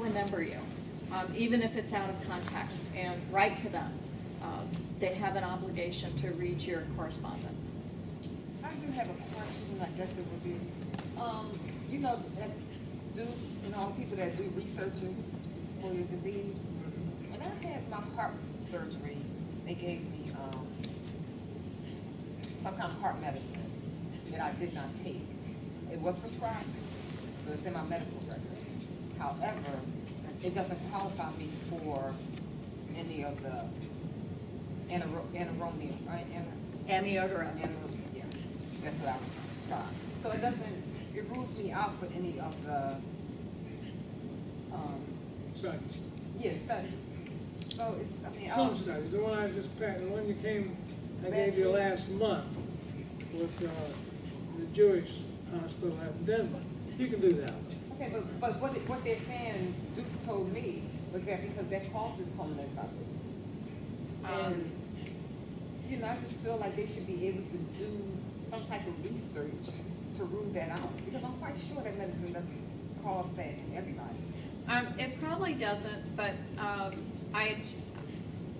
remember you, even if it's out of context, and write to them. They have an obligation to read your correspondence. I do have a question, I guess it would be, you know, that people that do researches for your disease. When I had my heart surgery, they gave me, some kind of heart medicine that I did not take. It was prescribed to me, so it's in my medical record. However, it doesn't qualify me for any of the anaerobia, right? Amiodarone. Yeah, that's what I was prescribed. So it rules me out for any of the, Studies. studies. So it's, I mean, Some studies, the one I just passed, the one you came, I gave you last month with the Jewish hospital out in Denver. You can do that. okay, but what they're saying, Duke told me, was that because that causes pulmonary fibrosis. And, you know, I just feel like they should be able to do some type of research to rule that out, because I'm quite sure that medicine doesn't cause that in everybody. It probably doesn't, but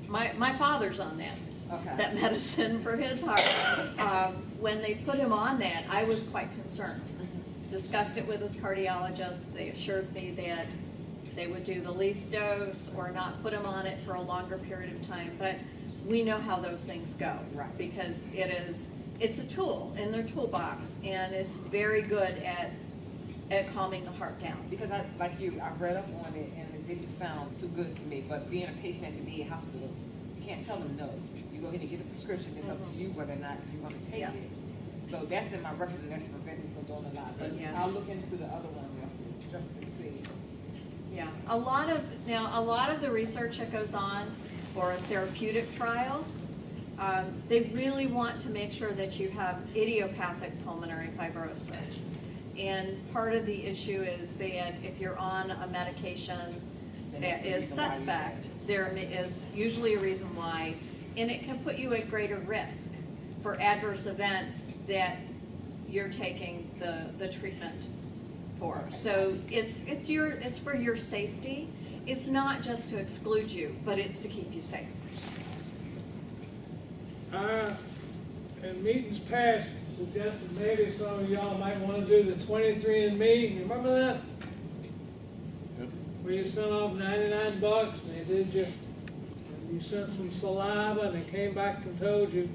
my father's on that. Okay. That medicine for his heart. When they put him on that, I was quite concerned. Discussed it with his cardiologist. They assured me that they would do the least dose or not put him on it for a longer period of time. But we know how those things go, Right. because it's a tool in their toolbox, and it's very good at calming the heart down. Because I read up on it and it didn't sound too good to me, but being a patient at the VA hospital, you can't tell them no. You go ahead and get the prescription, it's up to you whether or not you're gonna take Yeah. it. So that's in my record, and that's preventing me from doing a lot, but Yeah. I'll look into the other one just to see. Yeah, a lot of the research that goes on for therapeutic trials, they really want to make sure that you have idiopathic pulmonary fibrosis. And part of the issue is that if you're on a medication that is suspect, there is usually a reason why, and it can put you at greater risk for adverse events that you're taking the treatment for. So it's for your safety. It's not just to exclude you, but it's to keep you safe. In meetings past, suggested maybe some of y'all might want to do the 23andMe. You remember that? Yep. Where you sent off $99 and they did you sent some saliva and they came back and told you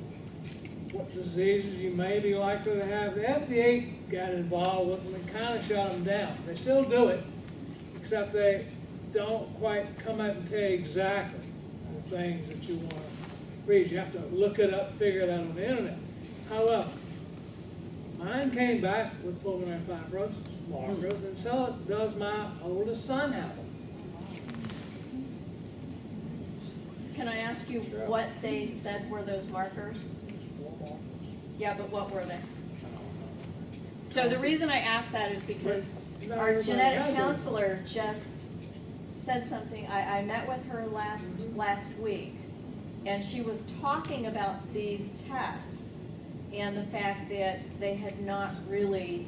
what diseases you may be likely to have. The FDA got involved with them and kind of shut them down. They still do it, except they don't quite come out and tell you exactly the things that you want to read. You have to look it up, figure it out on the internet. However, mine came back with pulmonary fibrosis markers, and so does my oldest son have them. Can I ask you what they said were those markers? There's 4 markers. Yeah, but what were they? So the reason I asked that is because Not our everybody genetic has it. counselor just said something. I met with her last week, and she was talking about these tests and the fact that they had not really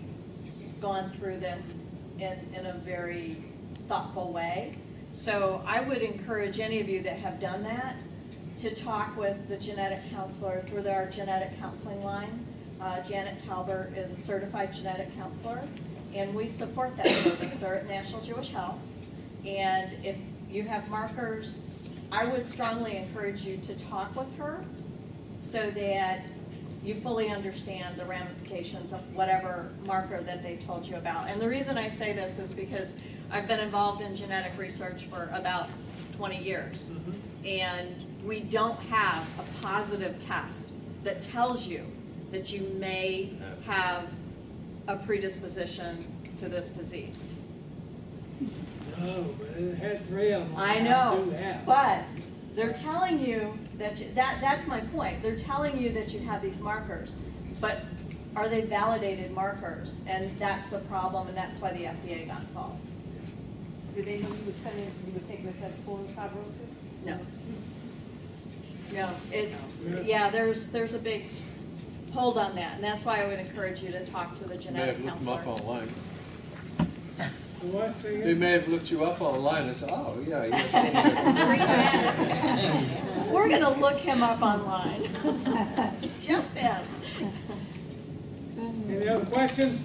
gone through this in a very thoughtful way. So I would encourage any of you that have done that to talk with the genetic counselor through our genetic counseling line. Janet Talbert is a certified genetic counselor, and we support that service. They're at National Jewish Health. And if you have markers, I would strongly encourage you to talk with her so that you fully understand the ramifications of whatever marker that they told you about. And the reason I say this is because I've been involved in genetic research for about 20 years. And we don't have a positive test that tells you that you may have a predisposition to this disease. No, but it had 3 of them. I Do know, that. but they're telling you that, that's my point. They're telling you that you have these markers, but are they validated markers? And that's the problem, and that's why the FDA got involved. Did they know you was taking a test for fibrosis? No. No, it's, yeah, there's a big hold on that, and that's why I would encourage you to talk to the May genetic have looked them counselor. up online. What, say They again? may have looked you up online and said, oh, yeah, yes. We're gonna look him up online. Just him. Any other questions?